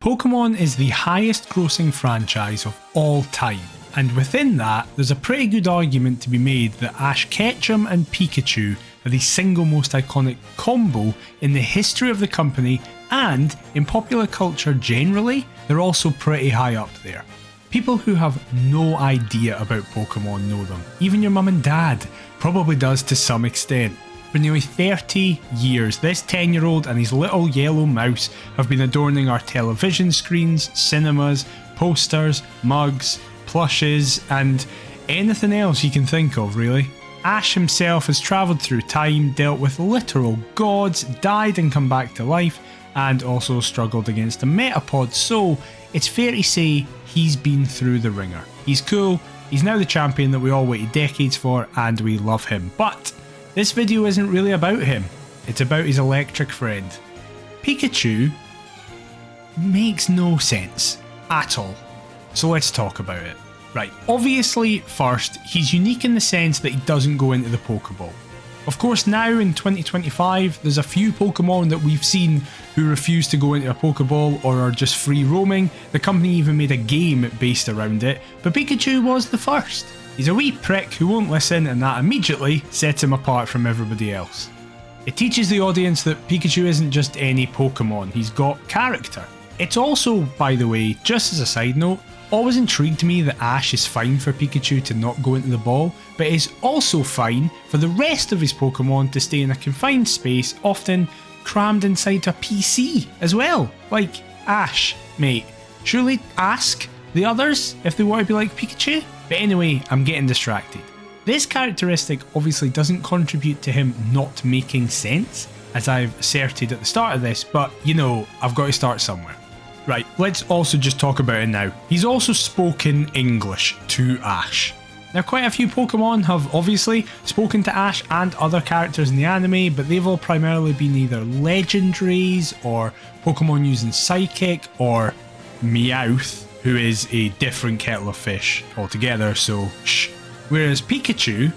Pokemon is the highest grossing franchise of all time, and within that, there's a pretty good argument to be made that Ash Ketchum and Pikachu are the single most iconic combo in the history of the company, and in popular culture generally, they're also pretty high up there. People who have no idea about Pokemon know them. Even your mum and dad probably does to some extent. For nearly 30 years, this 10-year-old and his little yellow mouse have been adorning our television screens, cinemas, posters, mugs, plushes, and anything else you can think of, really. Ash himself has travelled through time, dealt with literal gods, died and come back to life, and also struggled against a Metapod, so it's fair to say he's been through the ringer. He's cool, he's now the champion that we all waited decades for, and we love him. But this video isn't really about him, it's about his electric friend. Pikachu makes no sense at all, so let's talk about it. Right, obviously first, he's unique in the sense that he doesn't go into the Pokeball. Of course now in 2025 there's a few Pokemon that we've seen who refuse to go into a Pokeball or are just free roaming. The company even made a game based around it, but Pikachu was the first. He's a wee prick who won't listen, and that immediately sets him apart from everybody else. It teaches the audience that Pikachu isn't just any Pokemon, he's got character. It's also, by the way, just as a side note, always intrigued me that Ash is fine for Pikachu to not go into the ball, but is also fine for the rest of his Pokemon to stay in a confined space, often crammed inside a PC as well. Like, Ash, mate, surely ask the others if they want to be like Pikachu? But anyway, I'm getting distracted. This characteristic obviously doesn't contribute to him not making sense, as I've asserted at the start of this, but you know, I've got to start somewhere. Right, let's also just talk about it now. He's also spoken English to Ash. Now, quite a few Pokemon have obviously spoken to Ash and other characters in the anime, but they've all primarily been either legendaries or Pokemon using Psychic or Meowth, who is a different kettle of fish altogether, so shh. Whereas Pikachu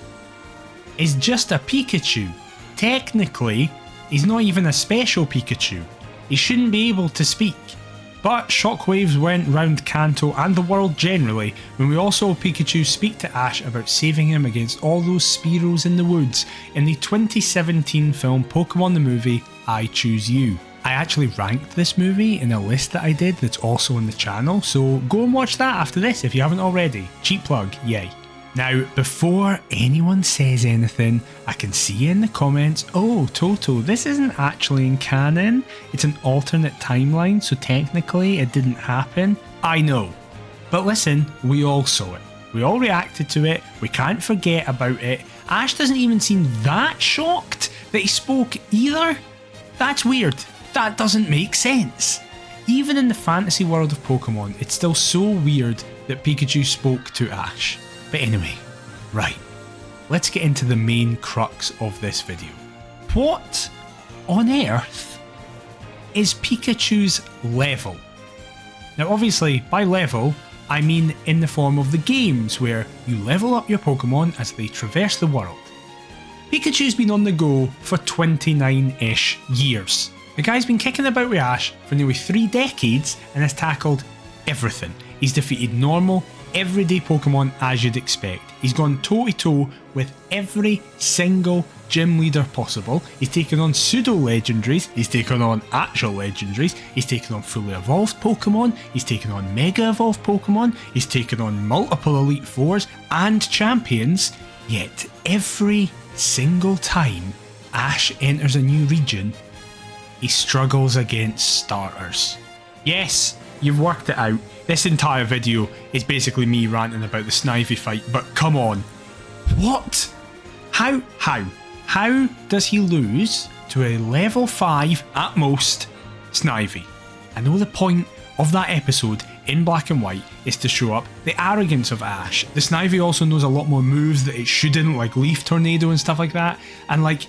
is just a Pikachu. Technically, he's not even a special Pikachu. He shouldn't be able to speak. But shockwaves went round Kanto and the world generally when we all saw Pikachu speak to Ash about saving him against all those Spearows in the woods in the 2017 film Pokemon the Movie I Choose You. I actually ranked this movie in a list that I did that's also on the channel, so go and watch that after this if you haven't already. Cheap plug, yay. Now, before anyone says anything, I can see in the comments, oh Toto, this isn't actually in canon, it's an alternate timeline, so technically it didn't happen. I know, but listen, we all saw it. We all reacted to it, we can't forget about it. Ash doesn't even seem that shocked that he spoke either. That's weird. That doesn't make sense. Even in the fantasy world of Pokemon, it's still so weird that Pikachu spoke to Ash. But anyway, right, let's get into the main crux of this video. What on earth is Pikachu's level? Now obviously, by level, I mean in the form of the games where you level up your Pokemon as they traverse the world. Pikachu's been on the go for 29-ish years. The guy's been kicking about with Ash for nearly 3 decades and has tackled everything. He's defeated normal, everyday Pokemon as you'd expect. He's gone toe to toe with every single gym leader possible. He's taken on pseudo legendaries, he's taken on actual legendaries, he's taken on fully evolved Pokemon, he's taken on mega evolved Pokemon, he's taken on multiple Elite Fours and champions, yet every single time Ash enters a new region, he struggles against starters. Yes, you've worked it out. This entire video is basically me ranting about the Snivy fight, but come on. What? How does he lose to a level 5 at most Snivy? I know the point of that episode in black and white is to show up the arrogance of Ash. The Snivy also knows a lot more moves that it shouldn't, like Leaf Tornado and stuff like that, and like,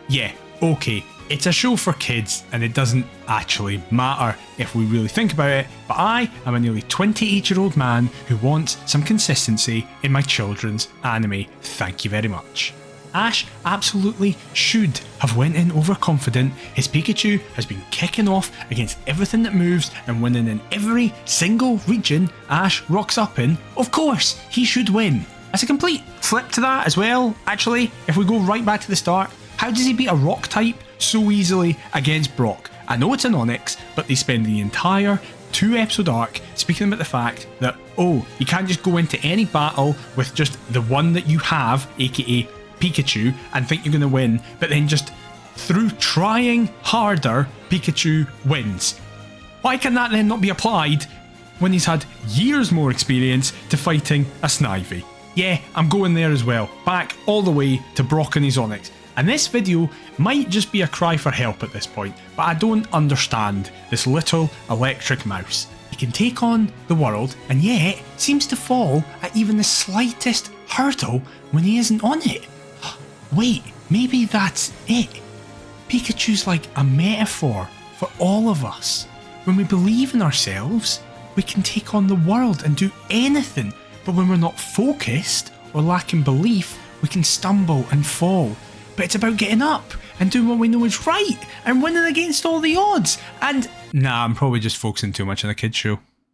yeah, okay. It's a show for kids and it doesn't actually matter if we really think about it, but I am a nearly 28-year-old man who wants some consistency in my children's anime. Thank you very much. Ash absolutely should have went in overconfident. His Pikachu has been kicking off against everything that moves and winning in every single region Ash rocks up in. Of course, he should win. As a complete flip to that as well, actually, if we go right back to the start, how does he beat a rock type so easily against Brock? I know it's an Onix, but they spend the entire 2-episode arc speaking about the fact that, oh, you can't just go into any battle with just the one that you have, aka Pikachu, and think you're going to win, but then just through trying harder, Pikachu wins. Why can that then not be applied when he's had years more experience to fighting a Snivy? Yeah, I'm going there as well, back all the way to Brock and his Onix. And this video might just be a cry for help at this point, but I don't understand this little electric mouse. He can take on the world and yet seems to fall at even the slightest hurdle when he isn't on it. Wait, maybe that's it. Pikachu's like a metaphor for all of us. When we believe in ourselves, we can take on the world and do anything, but when we're not focused or lacking belief, we can stumble and fall. But it's about getting up and doing what we know is right and winning against all the odds. And nah, I'm probably just focusing too much on a kid's show.